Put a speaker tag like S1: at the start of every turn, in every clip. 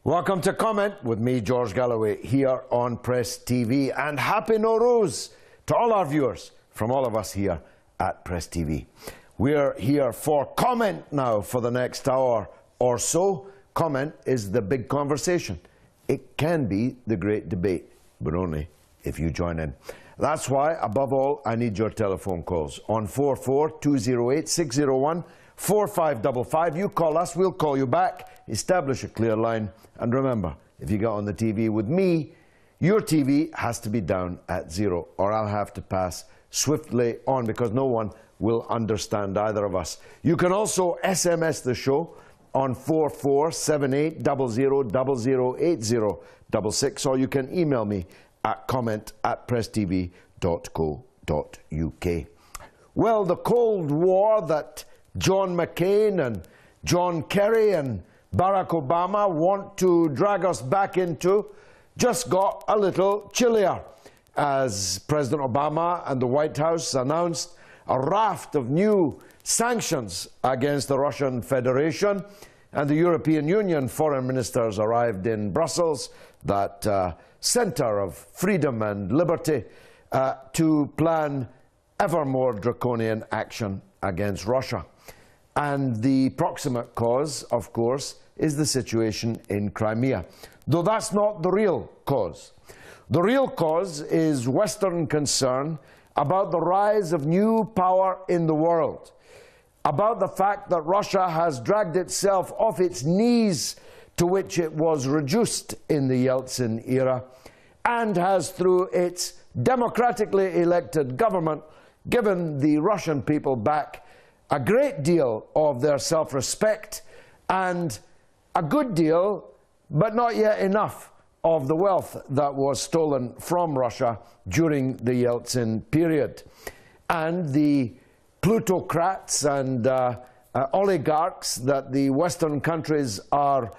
S1: Welcome to Comment with me, George Galloway, here on Press TV. And Happy Nowruz to all our viewers from all of us here at Press TV. We're here for Comment now for the next hour or so. Comment is the big conversation. It can be the great debate, but only if you join in. That's why, above all, I need your telephone calls on 44208-601-4555. You call us, we'll call you back. Establish a clear line. And remember, if you get on the TV with me, your TV has to be down at 0, or I'll have to pass swiftly on because no one will understand either of us. You can also SMS the show on 447800008066, or you can email me at comment@presstv.co.uk. Well, the Cold War that John McCain and John Kerry and Barack Obama want to drag us back into just got a little chillier as President Obama and the White House announced a raft of new sanctions against the Russian Federation, and the European Union foreign ministers arrived in Brussels, that centre of freedom and liberty, to plan ever more draconian action against Russia. And the proximate cause, of course, is the situation in Crimea. Though that's not the real cause. The real cause is Western concern about the rise of new power in the world, about the fact that Russia has dragged itself off its knees to which it was reduced in the Yeltsin era, and has, through its democratically elected government, given the Russian people back a great deal of their self-respect and a good deal, but not yet enough, of the wealth that was stolen from Russia during the Yeltsin period. And the plutocrats and oligarchs that the Western countries are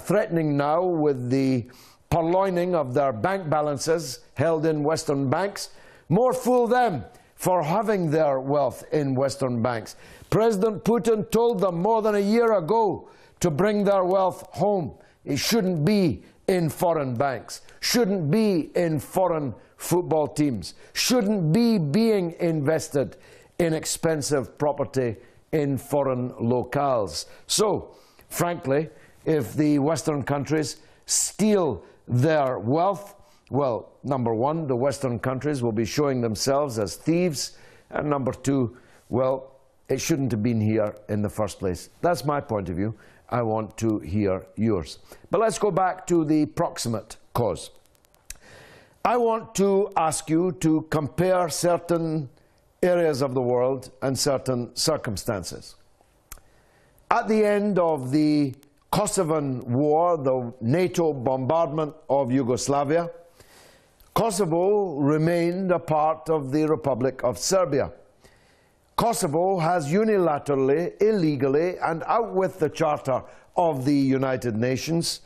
S1: threatening now with the purloining of their bank balances held in Western banks, more fool them for having their wealth in Western banks. President Putin told them more than a year ago to bring their wealth home. It shouldn't be in foreign banks, shouldn't be in foreign football teams, shouldn't be being invested in expensive property in foreign locales. So, frankly, if the Western countries steal their wealth, well, number one, the Western countries will be showing themselves as thieves, and number two, well, it shouldn't have been here in the first place. That's my point of view. I want to hear yours. But let's go back to the proximate cause. I want to ask you to compare certain areas of the world and certain circumstances. At the end of the Kosovan War, the NATO bombardment of Yugoslavia, Kosovo remained a part of the Republic of Serbia. Kosovo has unilaterally, illegally, and out with the Charter of the United Nations,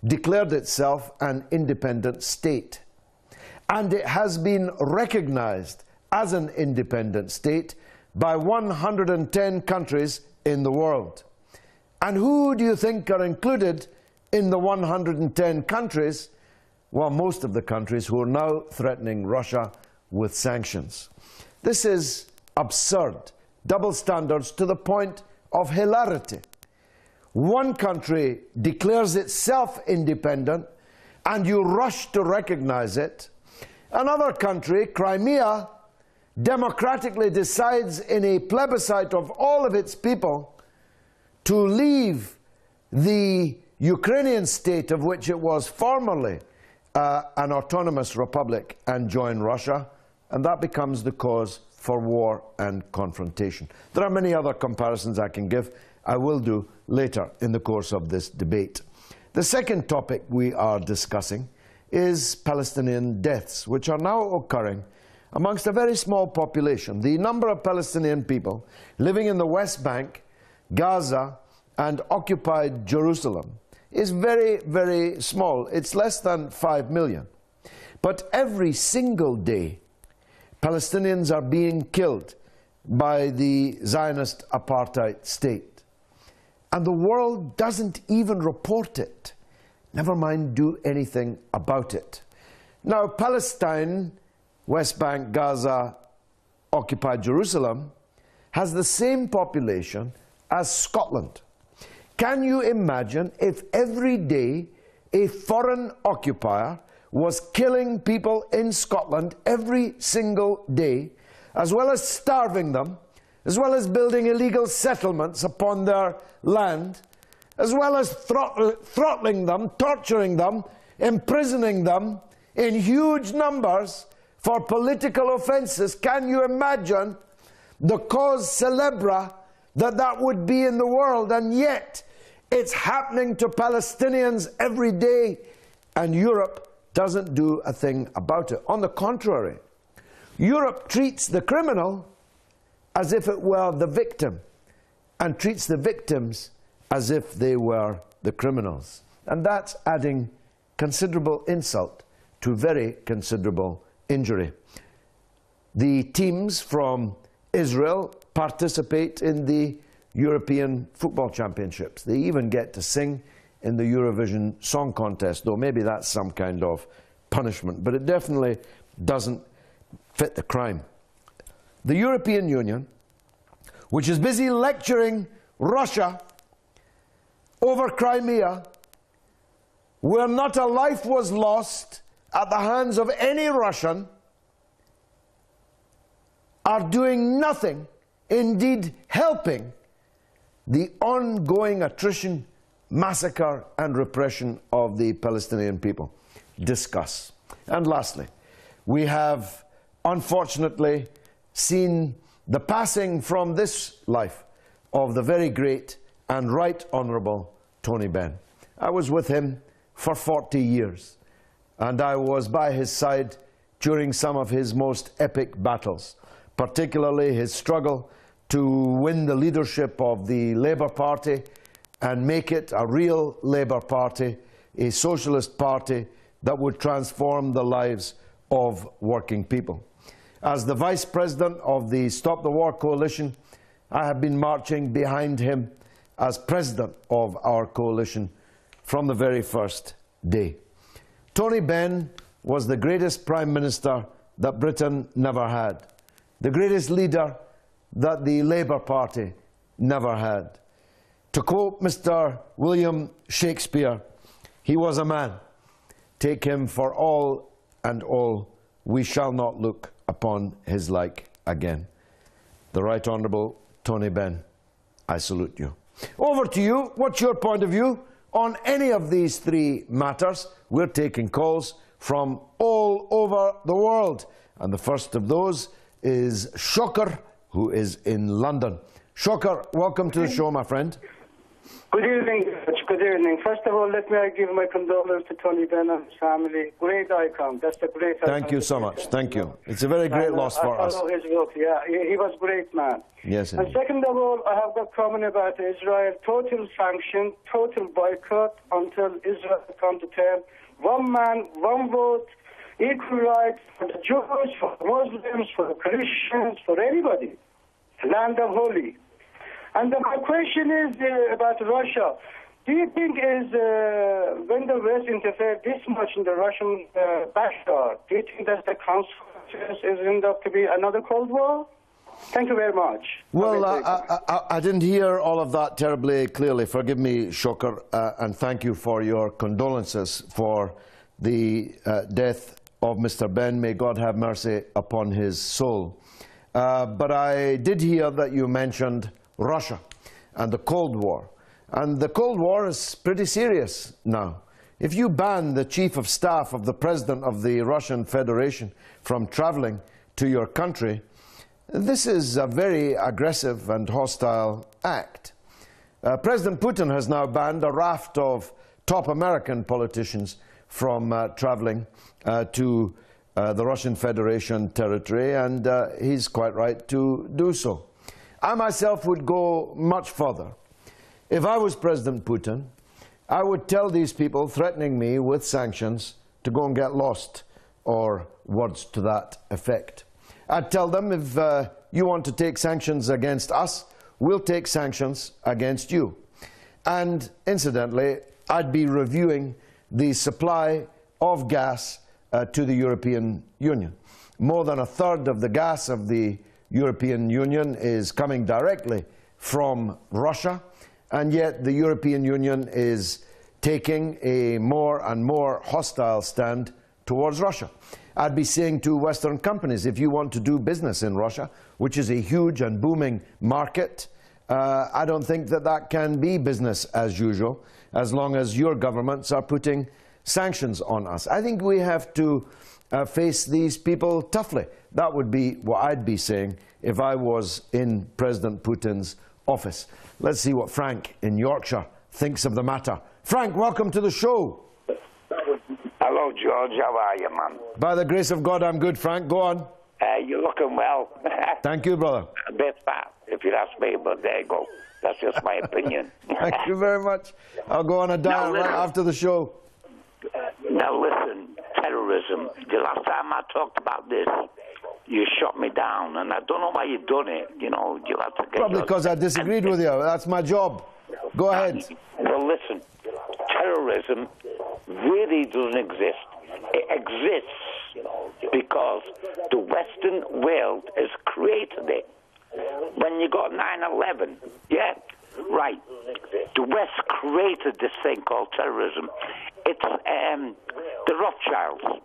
S1: declared itself an independent state. And it has been recognized as an independent state by 110 countries in the world. And who do you think are included in the 110 countries? Well, most of the countries who are now threatening Russia with sanctions. This is absurd, double standards to the point of hilarity. One country declares itself independent and you rush to recognize it. Another country, Crimea, democratically decides in a plebiscite of all of its people to leave the Ukrainian state of which it was formerly an autonomous republic and join Russia, and that becomes the cause for war and confrontation. There are many other comparisons I can give. I will do later in the course of this debate. The second topic we are discussing is Palestinian deaths, which are now occurring amongst a very small population. The number of Palestinian people living in the West Bank, Gaza, and occupied Jerusalem is very, very small. It's less than 5 million. But every single day, Palestinians are being killed by the Zionist apartheid state. And the world doesn't even report it, never mind do anything about it. Now, Palestine, West Bank, Gaza, occupied Jerusalem, has the same population as Scotland. Can you imagine if every day a foreign occupier was killing people in Scotland every single day, as well as starving them, as well as building illegal settlements upon their land, as well as throttling them, torturing them, imprisoning them in huge numbers for political offences? Can you imagine the cause célèbre that would be in the world? And yet it's happening to Palestinians every day, and Europe doesn't do a thing about it. On the contrary, Europe treats the criminal as if it were the victim, and treats the victims as if they were the criminals. And that's adding considerable insult to very considerable injury. The teams from Israel participate in the European Football Championships. They even get to sing in the Eurovision Song Contest, though maybe that's some kind of punishment, but it definitely doesn't fit the crime. The European Union, which is busy lecturing Russia over Crimea, where not a life was lost at the hands of any Russian, are doing nothing, indeed helping the ongoing attrition, massacre and repression of the Palestinian people. Discuss. And lastly, we have unfortunately seen the passing from this life of the very great and right honourable Tony Benn. I was with him for 40 years, and I was by his side during some of his most epic battles, particularly his struggle to win the leadership of the Labour Party and make it a real Labour Party, a socialist party that would transform the lives of working people. As the Vice President of the Stop the War Coalition, I have been marching behind him as President of our coalition from the very first day. Tony Benn was the greatest Prime Minister that Britain never had, the greatest leader that the Labour Party never had. To quote Mr. William Shakespeare, he was a man. Take him for all and all, we shall not look upon his like again. The Right Honourable Tony Benn, I salute you. Over to you. What's your point of view on any of these three matters? We're taking calls from all over the world. And the first of those is Shoker, who is in London. Shoker, welcome to the show, my friend.
S2: Good evening, Judge. Good evening. First of all, let me give my condolences to Tony Benn and his family. Great icon. That's a great icon.
S1: Thank you so much. Thank you. It's a very great loss for us.
S2: I follow his work. Yeah, he was a great man.
S1: Yes,
S2: and
S1: indeed.
S2: second of all, I have got comment about Israel. Total sanction, total boycott until Israel comes to term. One man, one vote, equal rights for the Jews, for the Muslims, for the Christians, for anybody. Land of holy. And my question is about Russia. Do you think when the West interfered this much in the Russian backyard, do you think that the consequences is end up to be another Cold War? Thank you very much.
S1: Well, I didn't hear all of that terribly clearly. Forgive me, Shoker, and thank you for your condolences for the death of Mr. Benn. May God have mercy upon his soul. But I did hear that you mentioned Russia and the Cold War. And the Cold War is pretty serious now. If you ban the Chief of Staff of the President of the Russian Federation from traveling to your country, this is a very aggressive and hostile act. President Putin has now banned a raft of top American politicians from traveling to the Russian Federation territory, and he's quite right to do so. I myself would go much further. If I was President Putin, I would tell these people threatening me with sanctions to go and get lost, or words to that effect. I'd tell them, if you want to take sanctions against us, we'll take sanctions against you. And incidentally, I'd be reviewing the supply of gas to the European Union. More than a third of the gas of the European Union is coming directly from Russia, and yet the European Union is taking a more and more hostile stand towards Russia. I'd be saying to Western companies, if you want to do business in Russia, which is a huge and booming market, I don't think that that can be business as usual, as long as your governments are putting sanctions on us. I think we have to face these people toughly. That would be what I'd be saying if I was in President Putin's office. Let's see what Frank in Yorkshire thinks of the matter. Frank, welcome to the show.
S3: Hello, George. How are you, man?
S1: By the grace of God, I'm good, Frank. Go on.
S3: You're looking well.
S1: Thank you, brother.
S3: A bit fat, if you ask me, but there you go. That's just my opinion.
S1: Thank you very much. I'll go on a diet right after the show.
S3: Now, listen, terrorism. The last time I talked about this, you shot me down, and I don't know why you've done it. You know, you have to get
S1: probably because I disagreed with you. That's my job. Go ahead.
S3: Well, listen, terrorism really doesn't exist. It exists because the Western world has created it. When you got 9/11, yeah, right. The West created this thing called terrorism. It's the Rothschilds.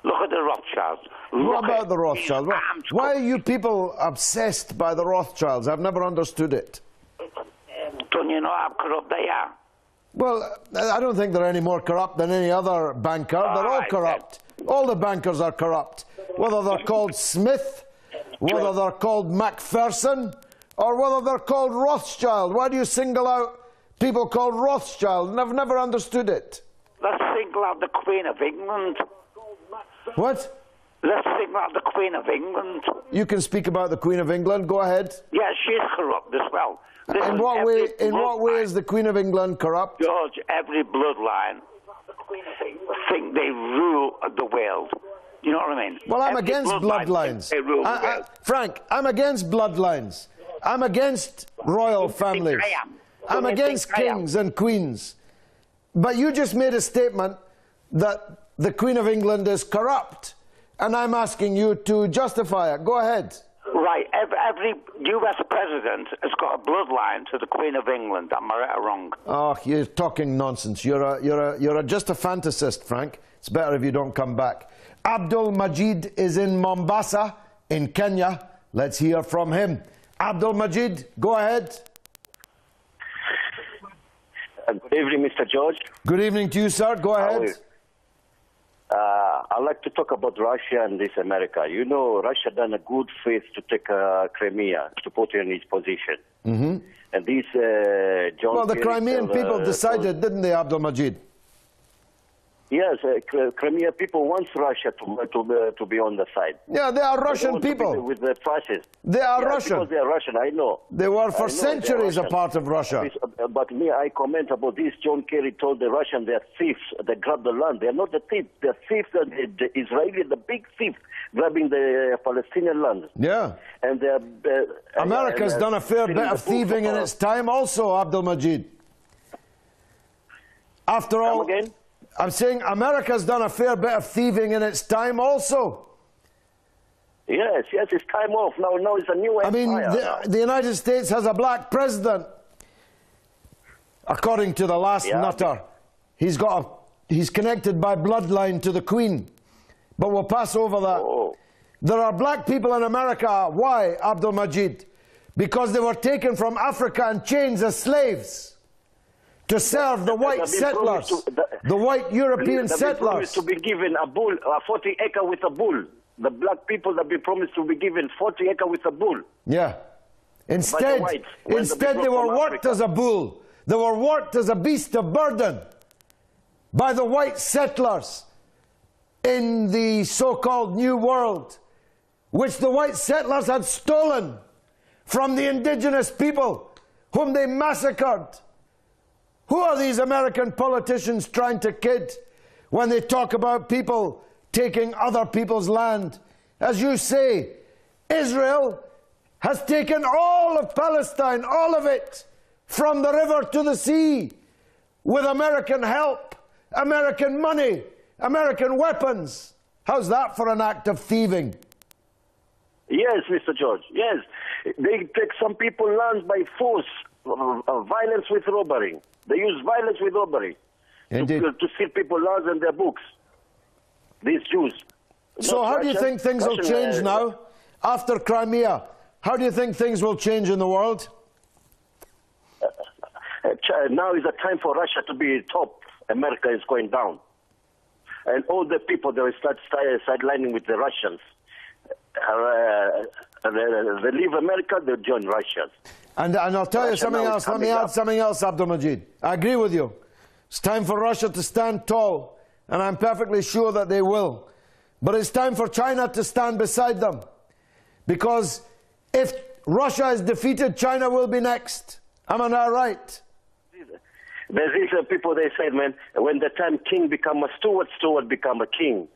S3: Look at the Rothschilds.
S1: What about the Rothschilds? Why are you people obsessed by the Rothschilds? I've never understood it.
S3: Don't you know how corrupt they are?
S1: Well, I don't think they're any more corrupt than any other banker. They're all corrupt. All the bankers are corrupt. Whether they're called Smith, whether they're called Macpherson, or whether they're called Rothschild. Why do you single out people called Rothschild? And I've never understood it.
S3: Let's single out the Queen of England.
S1: What?
S3: Let's single out the Queen of England.
S1: You can speak about the Queen of England. Go ahead.
S3: Yeah, she's corrupt as well. Listen,
S1: in what way is the Queen of England corrupt?
S3: George, every bloodline think they rule the world. You know what I mean?
S1: Well, I'm against bloodlines.
S3: They rule the world.
S1: Frank, I'm against bloodlines. I'm against royal families. I'm against kings and queens. But you just made a statement that the Queen of England is corrupt, and I'm asking you to justify it. Go ahead.
S3: Right. Every U.S. president has got a bloodline to the Queen of England. Am I right or wrong?
S1: Oh, you're talking nonsense. You're just a fantasist, Frank. It's better if you don't come back. Abdul Majid is in Mombasa, in Kenya. Let's hear from him. Abdul Majid, go ahead.
S4: Good evening, Mr. George.
S1: Good evening to you, sir. Go ahead.
S4: I'd like to talk about Russia and this America. You know, Russia done a good faith to take Crimea, to put in his position.
S1: Mm-hmm.
S4: And this John...
S1: Well, the Crimean people decided, didn't they, Abdul Majid?
S4: Yes, Crimea people want Russia to be on the side.
S1: Yeah, they are Russian people.
S4: With the fascists.
S1: They are Russian.
S4: Because they are Russian, I know.
S1: They were for centuries a part of Russia.
S4: But me, I comment about this. John Kerry told the Russians they're thieves. They grab the land. They're not the thieves. They're thieves. The Israeli, the big thief, grabbing the Palestinian land.
S1: Yeah.
S4: And
S1: America's done a fair bit of thieving in its time also, Abdul Majid. After all...
S4: Come again?
S1: I'm saying America's done a fair bit of thieving in its time also.
S4: Yes, it's time off. Now it's a new empire.
S1: I mean, the United States has a black president. According to the last nutter, he's connected by bloodline to the Queen. But we'll pass over that.
S4: Oh.
S1: There are black people in America. Why, Abdul Majid? Because they were taken from Africa in chains as slaves to serve the white settlers, the white European settlers.
S4: To be given a bull, a 40 acre with a bull. The black people that be promised to be given 40 acre with a bull.
S1: Yeah. Instead they were worked as a bull. They were worked as a beast of burden by the white settlers in the so-called New World, which the white settlers had stolen from the indigenous people whom they massacred. Who are these American politicians trying to kid when they talk about people taking other people's land? As you say, Israel has taken all of Palestine, all of it, from the river to the sea, with American help, American money, American weapons. How's that for an act of thieving?
S4: Yes, Mr. George, yes. They take some people land by force, violence with robbery. They use violence with robbery to steal people lands and their books. These Jews.
S1: So how do you think things will change now, after Crimea? How do you think things will change in the world?
S4: Now is the time for Russia to be top. America is going down. And all the people, they will start sidelining with the Russians. They leave America, they join Russia.
S1: And I'll tell you something else. Let me add something else, Abdul Majid. I agree with you. It's time for Russia to stand tall, and I'm perfectly sure that they will. But it's time for China to stand beside them. Because if Russia is defeated, China will be next. Am I not right?
S4: There's these people, they said, man, when the time king become a steward, steward become a king.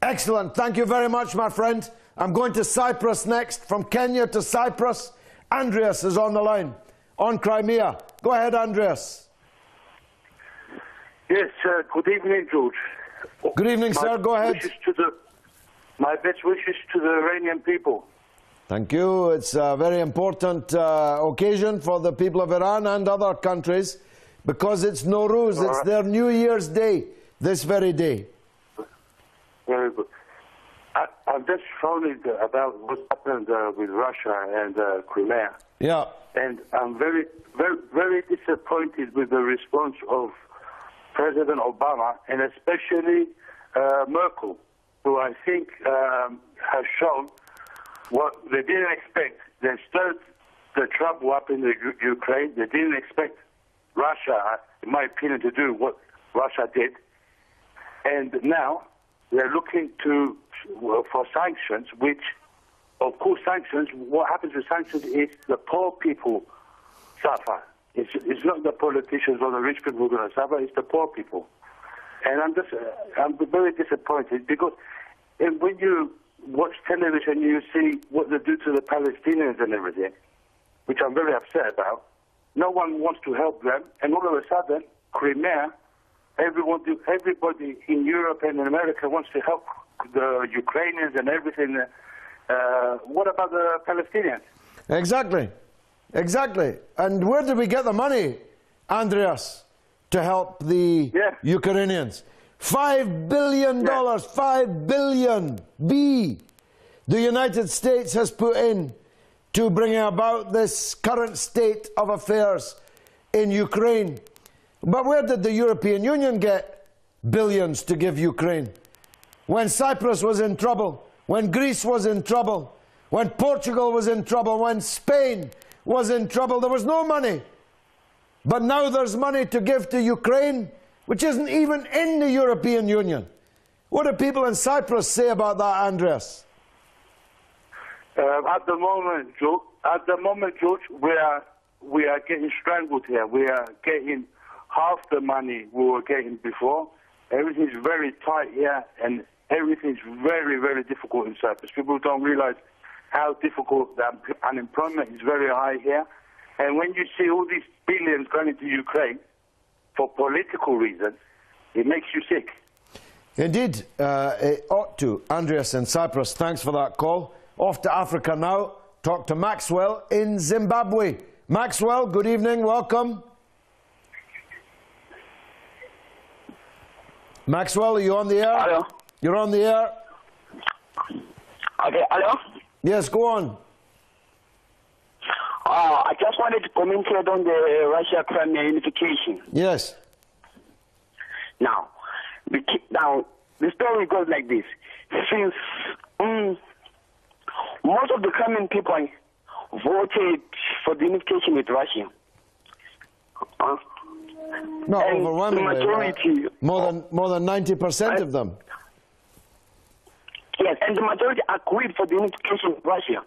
S1: Excellent. Thank you very much, my friend. I'm going to Cyprus next. From Kenya to Cyprus. Andreas is on the line, on Crimea. Go ahead, Andreas.
S5: Yes, good evening, George.
S1: Good evening, sir. Go ahead.
S5: My best wishes to the Iranian people.
S1: Thank you. It's a very important occasion for the people of Iran and other countries, because it's Nowruz, it's their New Year's Day, this very day.
S5: Very good. I'm just phoning about what happened with Russia and Crimea.
S1: Yeah.
S5: And I'm very, very, very disappointed with the response of President Obama, and especially Merkel, who I think has shown what they didn't expect. They stirred the trouble up in the Ukraine. They didn't expect Russia, in my opinion, to do what Russia did. And now they're looking for sanctions, which, of course, sanctions, what happens with sanctions is the poor people suffer. It's not the politicians or the rich people who are going to suffer, it's the poor people. And I'm very disappointed, because when you watch television, you see what they do to the Palestinians and everything, which I'm very upset about. No one wants to help them, and all of a sudden, Crimea, everybody in Europe and in America wants to help the Ukrainians and everything. What about the Palestinians?
S1: Exactly. Exactly. And where did we get the money, Andreas, to help the Ukrainians? $5 billion,
S5: Yeah.
S1: 5 billion, the United States has put in to bringing about this current state of affairs in Ukraine. But where did the European Union get billions to give Ukraine? When Cyprus was in trouble, when Greece was in trouble, when Portugal was in trouble, when Spain was in trouble, there was no money. But now there's money to give to Ukraine, which isn't even in the European Union. What do people in Cyprus say about that, Andreas?
S5: At the moment, George, we are getting strangled here. We are getting half the money we were getting before. Everything's very tight here, and everything's very, very difficult in Cyprus. People don't realize how difficult the unemployment is very high here. And when you see all these billions going into Ukraine for political reasons, it makes you sick.
S1: Indeed, it ought to. Andreas in Cyprus, thanks for that call. Off to Africa now. Talk to Maxwell in Zimbabwe. Maxwell, good evening, welcome. Maxwell, are you on the air?
S6: Hello.
S1: You're on the air.
S6: Okay, hello?
S1: Yes, go on.
S6: I just wanted to comment on the Russia-Crimea unification.
S1: Yes.
S6: Now, the story goes like this. Since most of the Crimean people voted for the unification with Russia,
S1: No,
S6: and
S1: overwhelmingly.
S6: the majority,
S1: More than 90% of them.
S6: yes, and the majority agreed for the unification of Russia.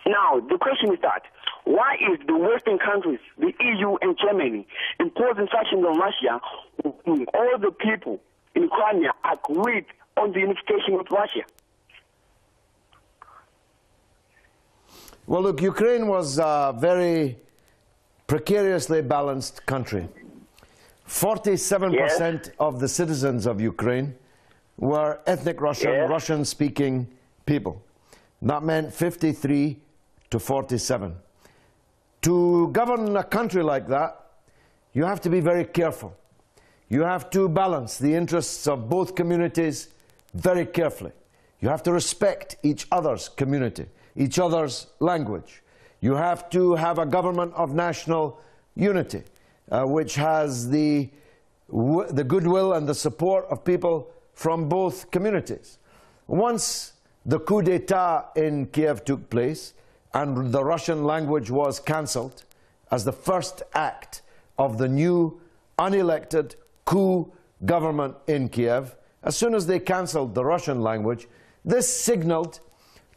S6: Now, the question is that, why is the Western countries, the EU and Germany, imposing sanctions on Russia when all the people in Crimea agreed on the unification with Russia?
S1: Well, look, Ukraine was a very precariously balanced country. 47% of the citizens of Ukraine were ethnic Russian, Russian-speaking people. That meant 53 to 47. To govern a country like that, you have to be very careful. You have to balance the interests of both communities very carefully. You have to respect each other's community, each other's language. You have to have a government of national unity, which has the goodwill and the support of people from both communities. Once the coup d'etat in Kiev took place and the Russian language was cancelled as the first act of the new unelected coup government in Kiev, as soon as they cancelled the Russian language, this signalled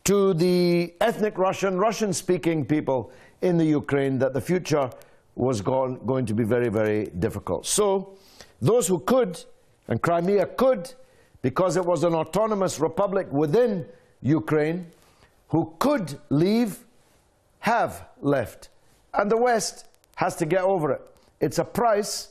S1: to the ethnic Russian, Russian-speaking people in the Ukraine that the future was going to be very, very difficult. So those who could, and Crimea could, because it was an autonomous republic within Ukraine, who could leave, have left. And the West has to get over it. It's a price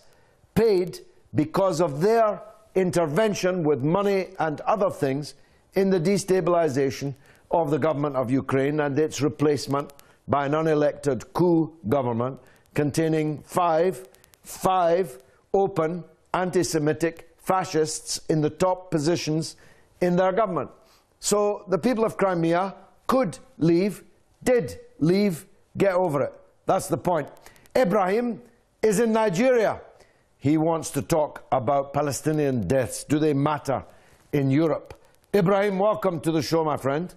S1: paid because of their intervention with money and other things in the destabilization of the government of Ukraine and its replacement by an unelected coup government containing five open anti-Semitic fascists in the top positions in their government. So the people of Crimea could leave, did leave, get over it. That's the point. Ibrahim is in Nigeria. He wants to talk about Palestinian deaths. Do they matter in Europe? Ibrahim, welcome to the show, my friend.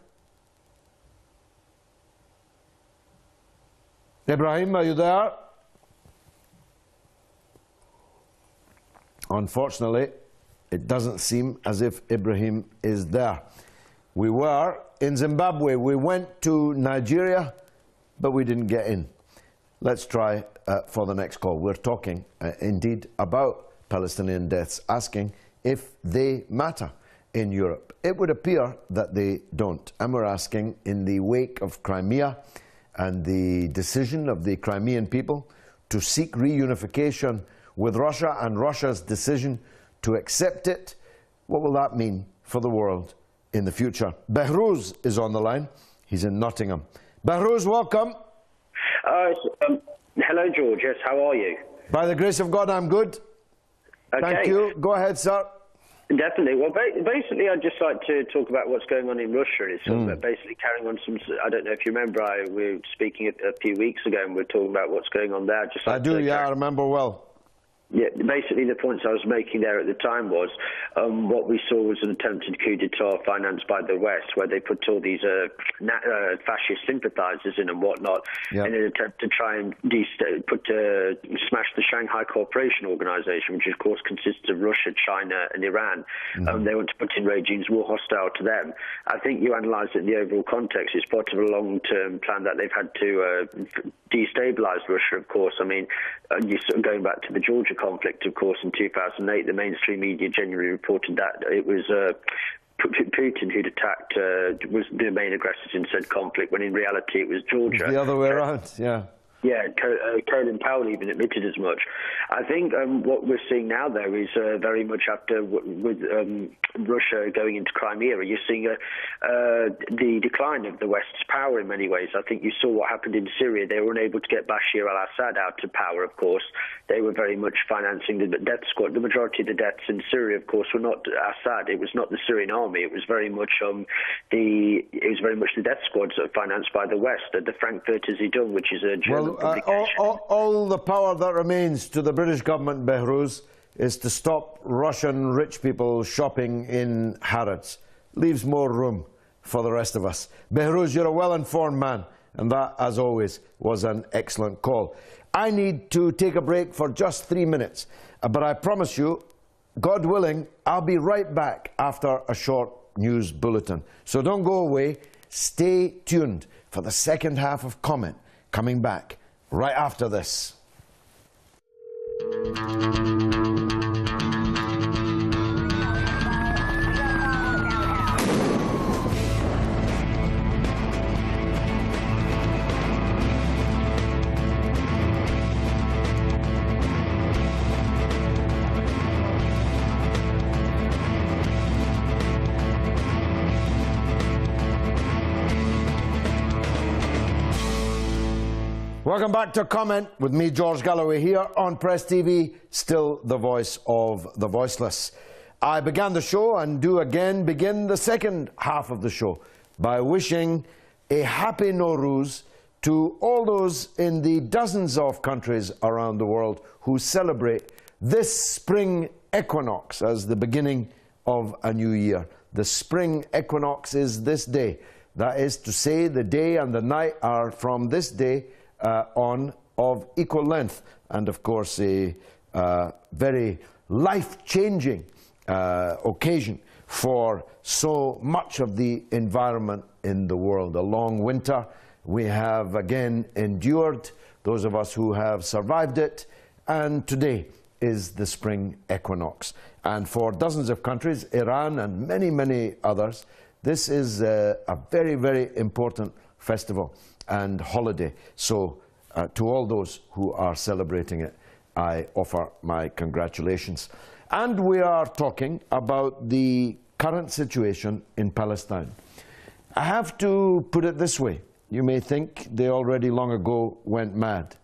S1: Ibrahim, are you there? Unfortunately, it doesn't seem as if Ibrahim is there. We were in Zimbabwe. We went to Nigeria, but we didn't get in. Let's try for the next call. We're talking indeed about Palestinian deaths, asking if they matter in Europe. It would appear that they don't. And we're asking, in the wake of Crimea and the decision of the Crimean people to seek reunification with Russia and Russia's decision to accept it, what will that mean for the world in the future? Behruz is on the line. He's in Nottingham. Behruz, welcome.
S7: Hello, George. Yes, how are you?
S1: By the grace of God, I'm good.
S7: Okay.
S1: Thank you. Go ahead, sir.
S7: Definitely. Well, basically, I'd just like to talk about what's going on in Russia. It's basically carrying on some. I don't know if you remember, we were speaking a few weeks ago, and we were talking about what's going on there.
S1: I do. Yeah, I remember well.
S7: Yeah, basically the points I was making there at the time was what we saw was an attempted coup d'etat financed by the West, where they put all these fascist sympathizers in and whatnot in an attempt to try and smash the Shanghai Cooperation Organization, which of course consists of Russia, China and Iran. They want to put in regimes more hostile to them. I think you analysed it in the overall context. It's part of a long-term plan that they've had to destabilize Russia, of course. I mean, going back to the Georgia conflict, of course, in 2008, the mainstream media genuinely reported that it was Putin who'd attacked, was the main aggressors in said conflict, when in reality it was Georgia.
S1: It's the other way around, yeah.
S7: Yeah, Colin Powell even admitted as much. I think what we're seeing now, though, is very much after with Russia going into Crimea, you're seeing the decline of the West's power in many ways. I think you saw what happened in Syria. They were unable to get Bashir al-Assad out of power, of course. They were very much financing the death squad. The majority of the deaths in Syria, of course, were not Assad. It was not the Syrian army. It was very much the death squads that were financed by the West. The Frankfurter Zeitung, which is a German
S1: all the power that remains to the British government, Behruz, is to stop Russian rich people shopping in Harrods. Leaves more room for the rest of us. Behruz, you're a well-informed man. and that, as always, was an excellent call. I need to take a break for just 3 minutes, but I promise you, God willing, I'll be right back after a short news bulletin. So don't go away. Stay tuned for the second half of Comment, coming back right after this. Welcome back to Comment with me, George Galloway, here on Press TV, still the voice of the voiceless. I began the show and do again begin the second half of the show by wishing a happy Nowruz to all those in the dozens of countries around the world who celebrate this spring equinox as the beginning of a new year. The spring equinox is this day. That is to say, the day and the night are from this day on of equal length, and of course a very life-changing occasion for so much of the environment in the world. A long winter we have again endured, those of us who have survived it, and today is the spring equinox. And for dozens of countries, Iran and many, many others, this is a very, very important festival and holiday. So to all those who are celebrating it, I offer my congratulations. And we are talking about the current situation in Palestine. I have to put it this way. You may think they already long ago went mad,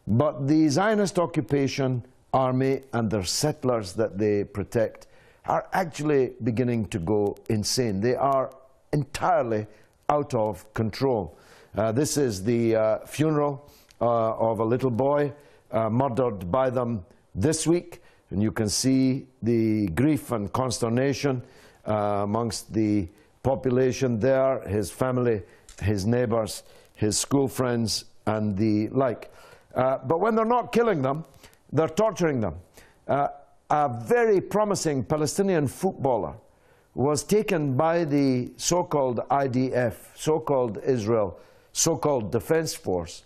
S1: but the Zionist occupation army and their settlers that they protect are actually beginning to go insane. They are entirely out of control. This is the funeral of a little boy murdered by them this week, and you can see the grief and consternation amongst the population there, his family, his neighbours, his school friends and the like. But when they're not killing them, they're torturing them. A very promising Palestinian footballer was taken by the so-called IDF, so-called Israel, so-called Defense Force,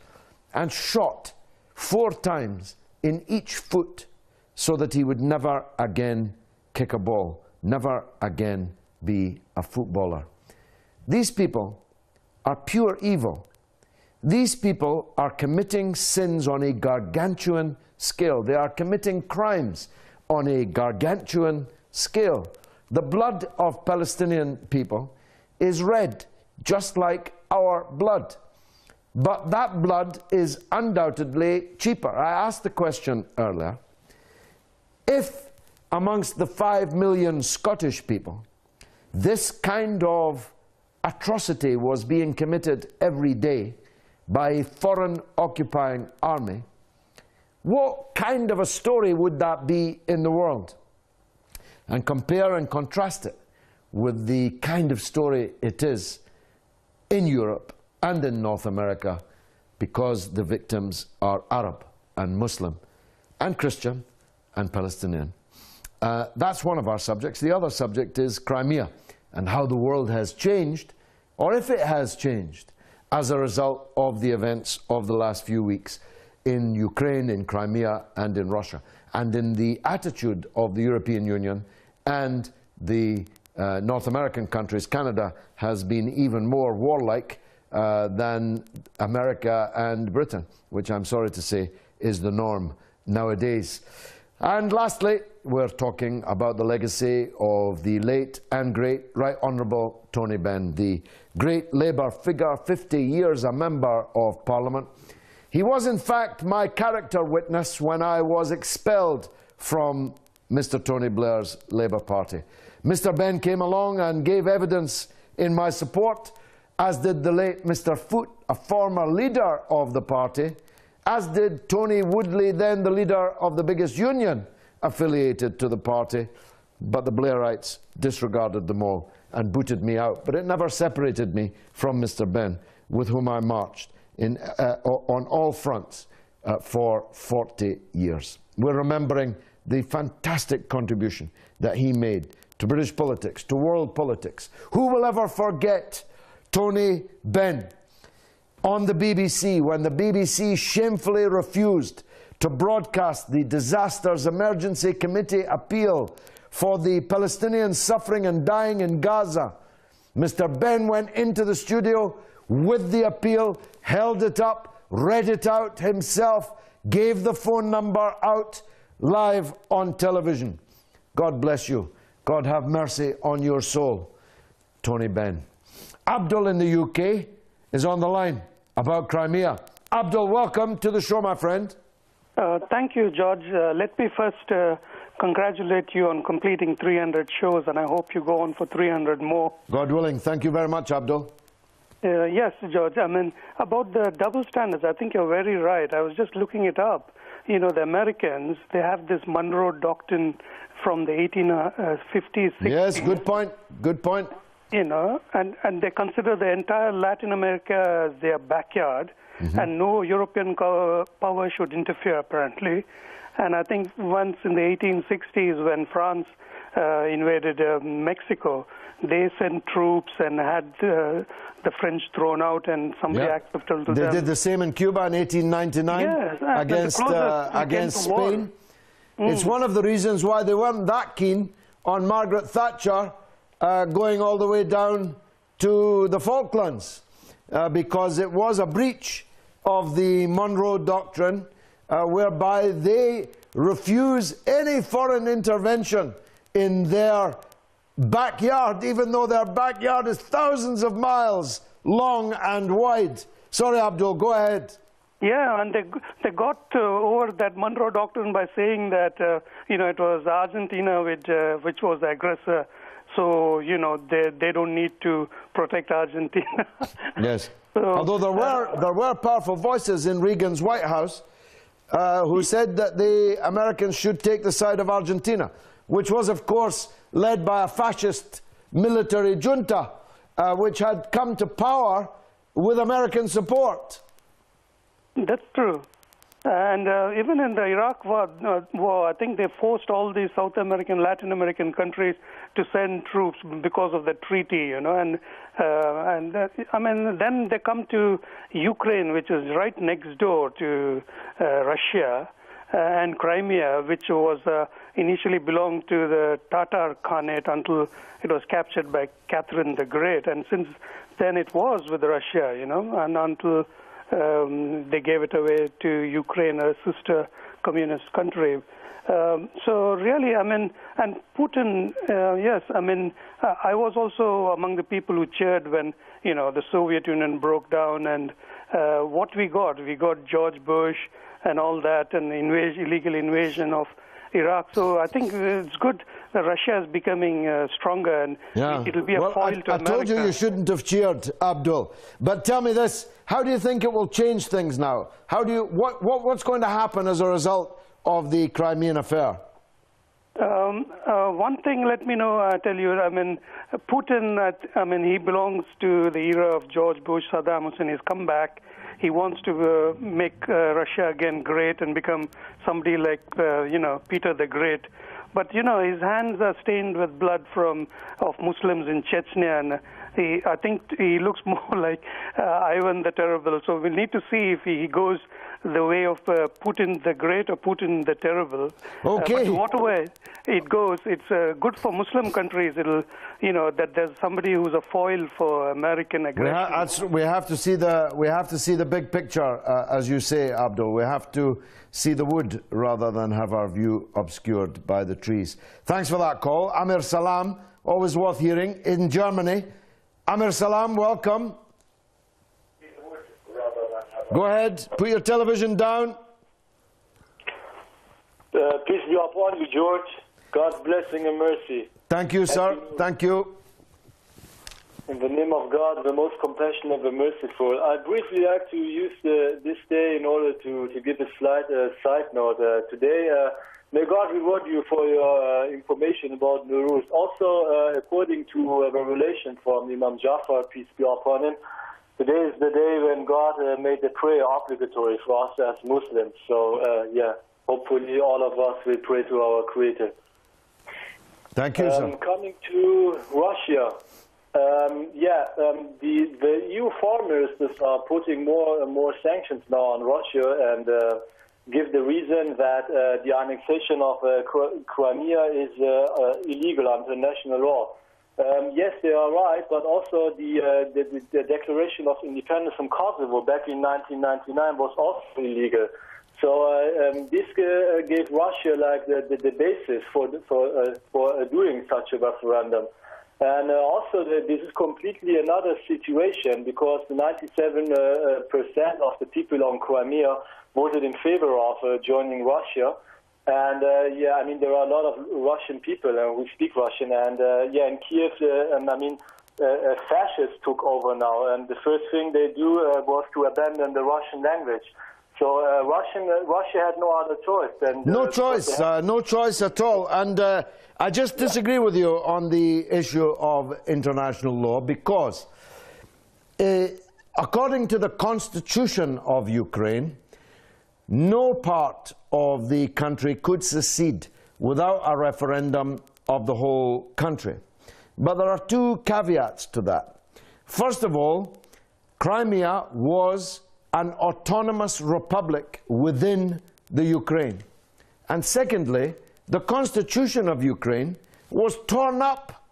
S1: and shot 4 times in each foot so that he would never again kick a ball, never again be a footballer. These people are pure evil. These people are committing sins on a gargantuan scale. They are committing crimes on a gargantuan scale. The blood of Palestinian people is red, just like our blood. But that blood is undoubtedly cheaper. I asked the question earlier, if amongst the 5 million Scottish people, this kind of atrocity was being committed every day by a foreign occupying army, what kind of a story would that be in the world? And compare and contrast it with the kind of story it is in Europe and in North America, because the victims are Arab and Muslim and Christian and Palestinian. That's one of our subjects. The other subject is Crimea and how the world has changed, or if it has changed, as a result of the events of the last few weeks in Ukraine, in Crimea, and in Russia, and in the attitude of the European Union and the North American countries. Canada has been even more warlike than America and Britain, which I'm sorry to say is the norm nowadays. And lastly, we're talking about the legacy of the late and great Right Honourable Tony Benn, the great Labour figure, 50 years a Member of Parliament. He was in fact my character witness when I was expelled from Mr. Tony Blair's Labour Party. Mr. Benn came along and gave evidence in my support, as did the late Mr. Foote, a former leader of the party, as did Tony Woodley, then the leader of the biggest union affiliated to the party. But the Blairites disregarded them all and booted me out. But it never separated me from Mr. Benn. with whom I marched on all fronts for 40 years. We're remembering the fantastic contribution that he made to British politics, to world politics. Who will ever forget Tony Benn on the BBC when the BBC shamefully refused to broadcast the Disasters Emergency Committee appeal for the Palestinians suffering and dying in Gaza? Mr. Benn went into the studio with the appeal, held it up, read it out himself, gave the phone number out live on television. God bless you. God have mercy on your soul, Tony Benn. Abdul in the UK is on the line about Crimea. Abdul, welcome to the show, my friend.
S8: Thank you, George. Let me first congratulate you on completing 300 shows, and I hope you go on for 300 more.
S1: God willing. Thank you very much, Abdul.
S8: Yes, George. I mean, about the double standards, I think you're very right. I was just looking it up. You know, the Americans, they have this Monroe Doctrine from the 1850s, 60s.
S1: Yes, good point. Good point.
S8: You know, and they consider the entire Latin America as their backyard, and no European power should interfere, apparently. And I think once in the 1860s, when France invaded Mexico, they sent troops and had the French thrown out, and somebody accepted to them.
S1: They did the same in Cuba in 1899 against Spain. It's one of the reasons why they weren't that keen on Margaret Thatcher going all the way down to the Falklands, because it was a breach of the Monroe Doctrine, whereby they refuse any foreign intervention in their backyard, even though their backyard is thousands of miles long and wide. Sorry, Abdul, go ahead.
S8: Yeah, and they got over that Monroe Doctrine by saying that, you know, it was Argentina which was the aggressor. So, you know, they don't need to protect Argentina.
S1: Yes. So, although there were powerful voices in Reagan's White House who said that the Americans should take the side of Argentina, which was, of course, led by a fascist military junta, which had come to power with American support.
S8: That's true. And even in the Iraq war, I think they forced all these South American, Latin American countries to send troops because of the treaty, you know. And I mean, then they come to Ukraine, which is right next door to Russia, and Crimea, which was initially belonged to the Tatar Khanate until it was captured by Catherine the Great. And since then it was with Russia, you know, and until they gave it away to Ukraine, a sister communist country. So really, I mean, and Putin, yes, I mean, I was also among the people who cheered when, you know, the Soviet Union broke down, and what we got George Bush and all that, and illegal invasion of Iraq. So I think it's good that Russia is becoming stronger, and it will be a foil to America.
S1: I told you shouldn't have cheered, Abdul. But tell me this, how do you think it will change things now? How do you, what's going to happen as a result of the Crimean affair?
S8: One thing, let me know, I tell you, I mean, Putin, I mean, he belongs to the era of George Bush, Saddam Hussein. He's come back. He wants to make Russia again great and become somebody like, you know, Peter the Great. But, you know, his hands are stained with blood of Muslims in Chechnya, and I think he looks more like Ivan the Terrible. So we'll need to see if he goes the way of Putin the Great or Putin the Terrible.
S1: Okay.
S8: But whatever it goes, it's good for Muslim countries. It'll, you know, that there's somebody who's a foil for American aggression.
S1: We have to see the big picture, as you say, Abdul. We have to see the wood rather than have our view obscured by the trees. Thanks for that call. Amir Salam, always worth hearing, in Germany. Amir Salam, welcome. Go ahead, put your television down.
S9: Peace be upon you, George. God's blessing and mercy.
S1: Thank you, sir. Thank you.
S9: In the name of God, the most compassionate and merciful. I'd briefly like to use this day in order to give a side note. Today, may God reward you for your information about Nuruz. Also, according to a revelation from Imam Jafar, peace be upon him, today is the day when God made the prayer obligatory for us as Muslims. So, yeah, hopefully all of us will pray to our Creator.
S1: Thank you, sir.
S9: Coming to Russia, the EU foreign ministers are putting more and more sanctions now on Russia and give the reason that the annexation of Crimea is illegal under national law. Yes, they are right, but also the declaration of independence from Kosovo back in 1999 was also illegal. So this gave Russia like the basis for doing such a referendum. And also this is completely another situation because 97% of the people on Crimea voted in favor of joining Russia. And yeah, I mean, there are a lot of Russian people who speak Russian. And yeah, in Kiev, fascists took over now. And the first thing they do was to abandon the Russian language. So Russia had no other choice than...
S1: No choice at all. And I just disagree with you on the issue of international law because according to the constitution of Ukraine, no part of the country could secede without a referendum of the whole country. But there are two caveats to that. First of all, Crimea was an autonomous republic within the Ukraine. And secondly, the constitution of Ukraine was torn up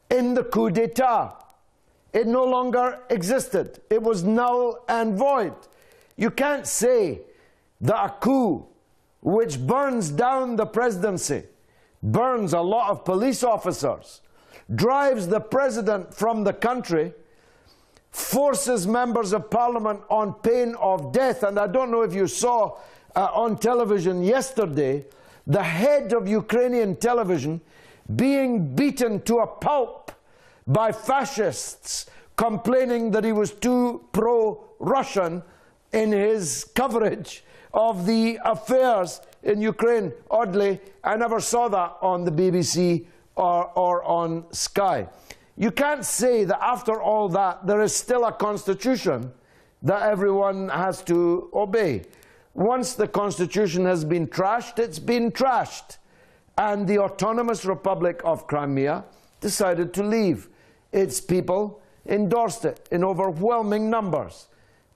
S1: in the coup d'etat. It no longer existed. It was null and void. You can't say that a coup which burns down the presidency, burns a lot of police officers, drives the president from the country, forces members of parliament on pain of death. And I don't know if you saw on television yesterday the head of Ukrainian television being beaten to a pulp by fascists complaining that he was too pro-Russian in his coverage of the affairs in Ukraine. Oddly, I never saw that on the BBC or on Sky. You can't say that after all that there is still a constitution that everyone has to obey. Once the constitution has been trashed, it's been trashed. And the Autonomous Republic of Crimea decided to leave. Its people endorsed it in overwhelming numbers.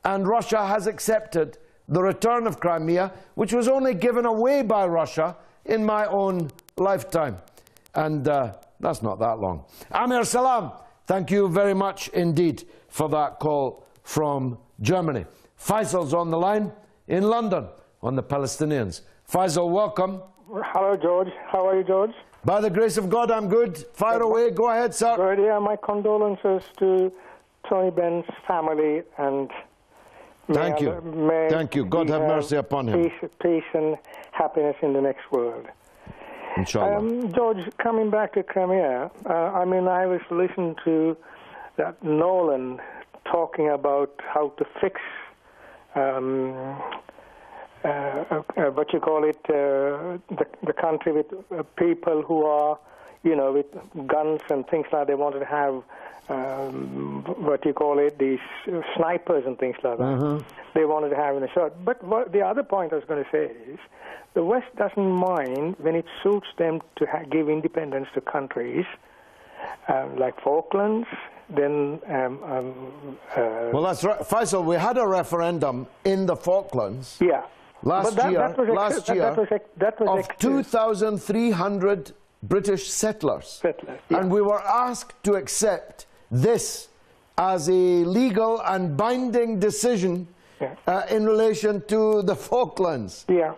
S1: And Russia has accepted the return of Crimea, which was only given away by Russia in my own lifetime. And that's not that long. Amir Salam, thank you very much indeed for that call from Germany. Faisal's on the line in London on the Palestinians. Faisal, welcome.
S10: Hello, George. How are you, George?
S1: By the grace of God, I'm good. Fire away. Go ahead, sir.
S10: Good. Yeah, my condolences to Tony Benn's family and...
S1: Thank you. Thank you. God have mercy upon him.
S10: Peace and happiness in the next world.
S1: Inshallah.
S10: George, coming back to Crimea, I mean, I was listening to that Nolan talking about how to fix, what you call it, the country with people who are, you know, with guns and things like that. They wanted to have, what you call it, these snipers and things like that. Mm-hmm. They wanted to have in a shot. But the other point I was going to say is, the West doesn't mind when it suits them to give independence to countries like Falklands, then...
S1: well, that's right. Faisal, we had a referendum in the Falklands last year of 2,300 British settlers. And we were asked to accept this as a legal and binding decision in relation to the Falklands.
S10: Yeah.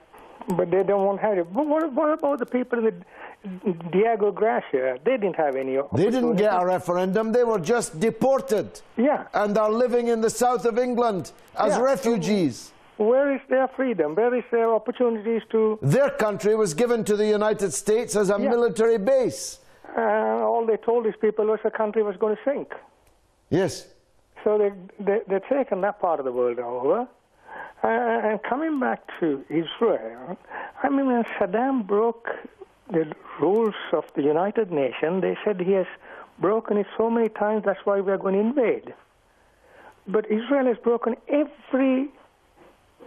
S10: But they don't want to have it. But what about the people with Diego Gracia? They didn't have any...
S1: They didn't get a referendum. They were just deported.
S10: Yeah.
S1: And are living in the south of England as refugees.
S10: Where is their freedom? Where is their opportunities to...
S1: Their country was given to the United States as a military base.
S10: All they told these people was the country was going to sink.
S1: Yes.
S10: So they've taken that part of the world over. And coming back to Israel, I mean, when Saddam broke the rules of the United Nations, they said he has broken it so many times, that's why we are going to invade. but Israel has broken every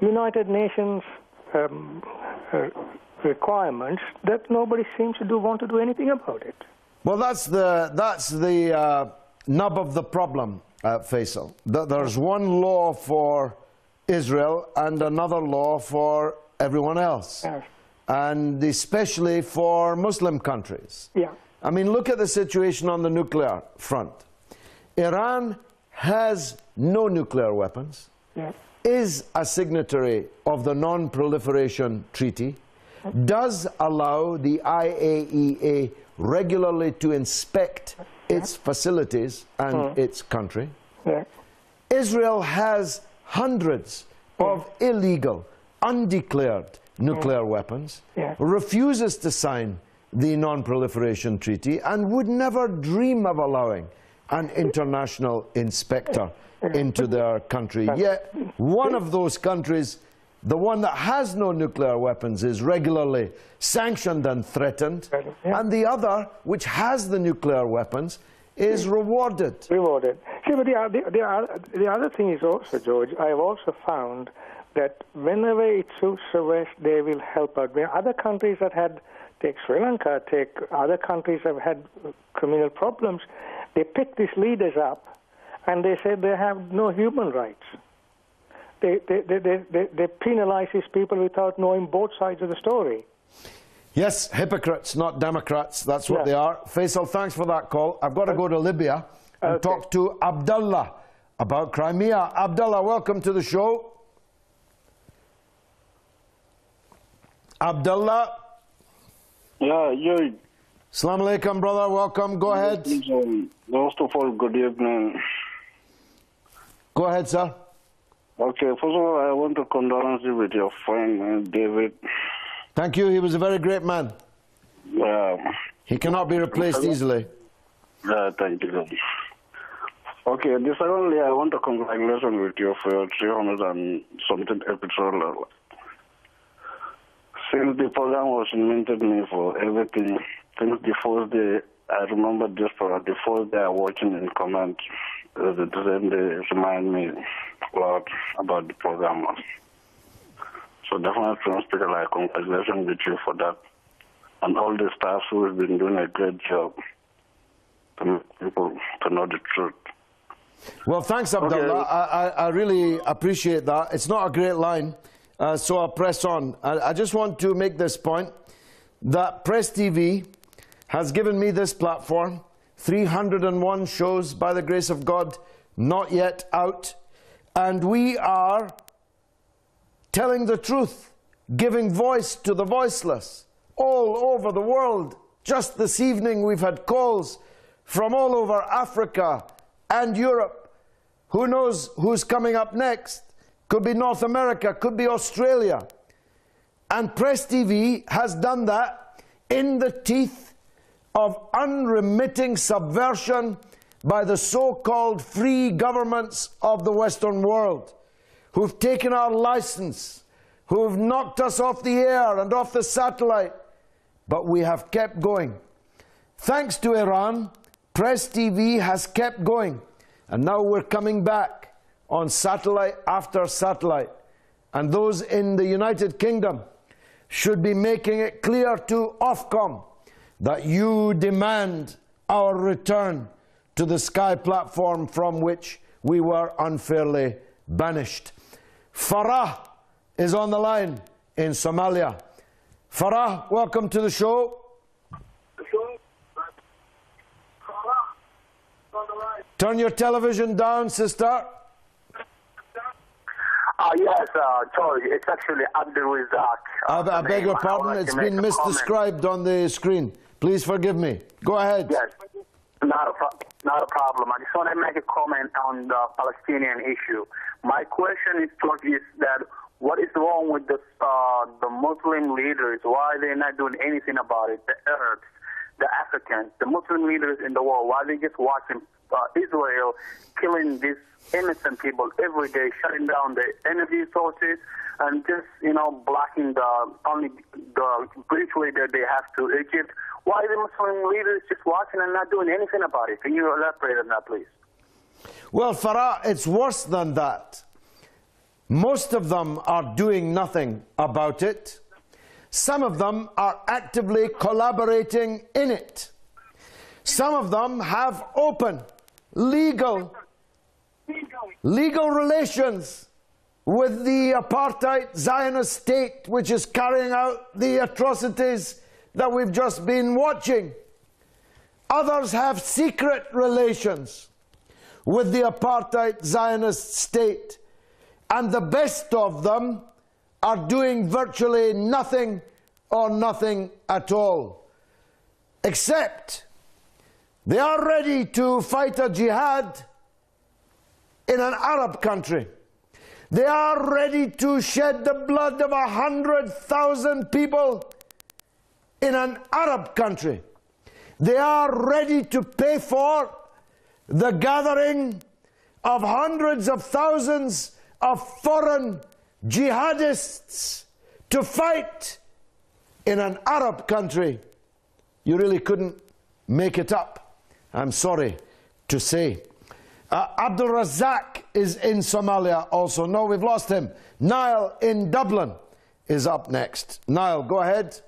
S10: United Nations requirements that nobody seems to want to do anything about it.
S1: Well, that's the nub of the problem, Faisal. There's one law for Israel and another law for everyone else,
S10: Yes.
S1: and especially for Muslim countries.
S10: Yeah.
S1: I mean, look at the situation on the nuclear front. Iran has no nuclear weapons,
S10: Yeah.
S1: is a signatory of the Non-Proliferation Treaty, does allow the IAEA regularly to inspect its facilities and its country.
S10: Yeah.
S1: Israel has hundreds of illegal, undeclared nuclear weapons,
S10: Yeah.
S1: refuses to sign the Non-Proliferation Treaty, and would never dream of allowing an international inspector into their country. Yet one of those countries, the one that has no nuclear weapons, is regularly sanctioned and threatened, and the other, which has the nuclear weapons, is rewarded.
S10: Rewarded. See, but the other thing is also, George, I've also found that whenever it suits the West, they will help out. Where other countries that had, take Sri Lanka, take other countries that have had criminal problems, they pick these leaders up and they say they have no human rights. They penalize these people without knowing both sides of the story.
S1: Yes, hypocrites, not Democrats. That's what
S10: Yeah.
S1: they are. Faisal, thanks for that call. I've got to go to Libya and talk to Abdullah about Crimea. Abdullah, welcome to the show. Abdullah.
S11: Yeah.
S1: Assalamu alaikum, brother. Welcome. Go ahead.
S11: First of all, good evening.
S1: Go ahead, sir.
S11: Okay, first of all, I want to condolence you with your friend, David.
S1: Thank you. He was a very great man. He cannot be replaced easily.
S11: Thank you. Okay, secondly, I want to congratulate with you for your 300 and something episode. Since the program was invented me for everything, since the first day, I remember this program, the first day I watched it in comment, the same day remind me a lot about the program. So definitely, from speaker, like, congratulations with you for that. And all the staff who have been doing a great job to make people to know the truth.
S1: Well, thanks, Abdullah.
S11: Okay.
S1: I really appreciate that. It's not a great line, so I'll press on. I just want to make this point, that Press TV has given me this platform, 301 shows, by the grace of God, not yet out. And we are telling the truth, giving voice to the voiceless all over the world. Just this evening we've had calls from all over Africa and Europe. Who knows who's coming up next? Could be North America, could be Australia. And Press TV has done that in the teeth of unremitting subversion by the so-called free governments of the Western world, who've taken our license, who've knocked us off the air and off the satellite, but we have kept going. Thanks to Iran, Press TV has kept going, and now we're coming back on satellite after satellite. And those in the United Kingdom should be making it clear to Ofcom that you demand our return to the Sky platform from which we were unfairly banished. Farah is on the line in Somalia. Farah, welcome to the show. Turn your television down, sister.
S12: Yes, George, it's actually Abdul Razak.
S1: I beg your pardon, it's been misdescribed on the screen. Please forgive me. Go ahead.
S12: Yes, not a problem. I just want to make a comment on the Palestinian issue. My question is, George, is that what is wrong with the Muslim leaders? Why are they not doing anything about it? The Arabs, the Africans, the Muslim leaders in the world, why are they just watching Israel killing these innocent people every day, shutting down the energy sources and just, blocking the bridgeway that they have to Egypt? Why are the Muslim leaders just watching and not doing anything about it? Can you elaborate on that, please?
S1: Well, Farah, it's worse than that. Most of them are doing nothing about it. Some of them are actively collaborating in it. Some of them have open, legal relations with the apartheid Zionist state, which is carrying out the atrocities that we've just been watching. Others have secret relations with the apartheid Zionist state. And the best of them are doing virtually nothing or nothing at all. Except they are ready to fight a jihad in an Arab country. They are ready to shed the blood of 100,000 people in an Arab country. They are ready to pay for the gathering of hundreds of thousands of foreign jihadists to fight in an Arab country. You really couldn't make it up, I'm sorry to say. Abdul Razak is in Somalia also. No, we've lost him. Niall in Dublin is up next. Niall, go ahead.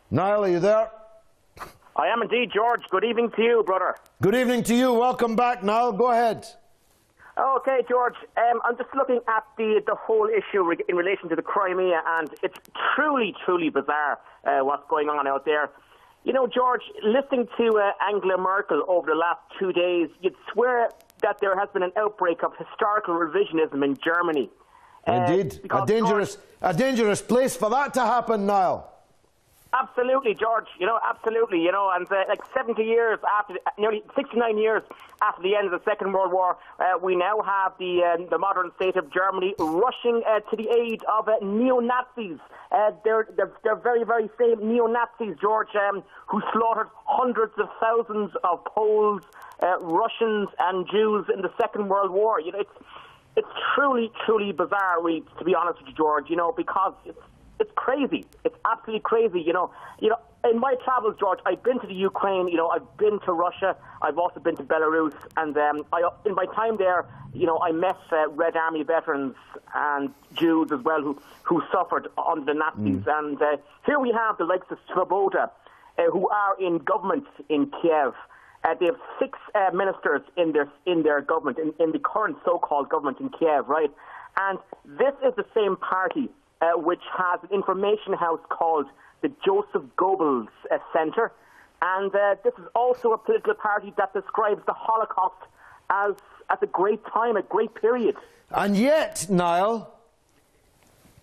S1: Niall, are you there?
S13: I am indeed, George. Good evening to you, brother.
S1: Good evening to you. Welcome back, Niall. Go ahead.
S13: Okay, George. I'm just looking at the whole issue in relation to the Crimea, and it's truly, truly bizarre what's going on out there. You know, George, listening to Angela Merkel over the last 2 days, you'd swear that there has been an outbreak of historical revisionism in Germany.
S1: Indeed. A dangerous place for that to happen, Niall.
S13: Absolutely, George. You know, absolutely. You know, and like 70 years after, nearly 69 years after the end of the Second World War, we now have the modern state of Germany rushing to the aid of neo-Nazis. They're very, very same neo-Nazis, George, who slaughtered hundreds of thousands of Poles, Russians, and Jews in the Second World War. You know, it's truly, truly bizarre, really, to be honest with you, George. You know, because it's crazy. It's absolutely crazy. You know, in my travels, George, I've been to the Ukraine. You know, I've been to Russia. I've also been to Belarus. And in my time there, you know, I met Red Army veterans and Jews as well who suffered under the Nazis. And here we have the likes of Svoboda, who are in government in Kiev. They have 6 ministers in their government, in the current so-called government in Kiev, right? And this is the same party which has an information house called the Joseph Goebbels Center. And this is also a political party that describes the Holocaust as a great time, a great period.
S1: And yet, Niall,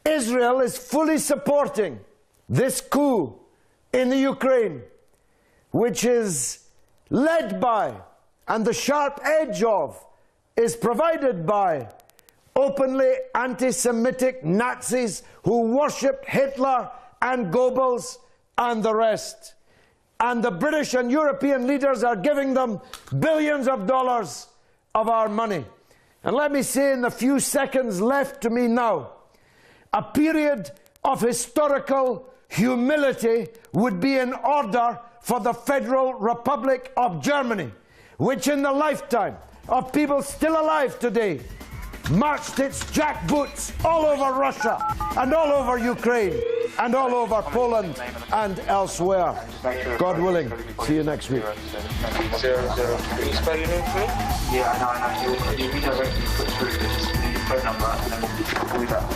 S1: Israel is fully supporting this coup in the Ukraine, which is led by, and the sharp edge of, is provided by openly anti-Semitic Nazis who worshipped Hitler and Goebbels and the rest. And the British and European leaders are giving them billions of dollars of our money. And let me say in the few seconds left to me now, a period of historical humility would be in order for the Federal Republic of Germany, which in the lifetime of people still alive today marched its jackboots all over Russia and all over Ukraine and all over Poland and elsewhere. God willing, see you next week.
S14: 00. Can you spell your name for me? Yeah, I know. You redirect me through the phone number and then we'll call you back.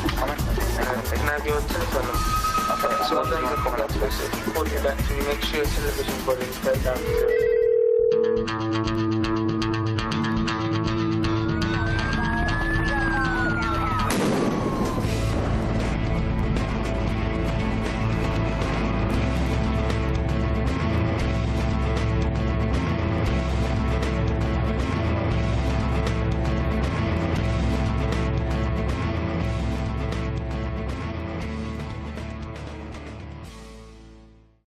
S14: Can I have your telephone number? Okay, so I'll send you a comment. So if you call me back, can you make sure your television volume is turned down to 0?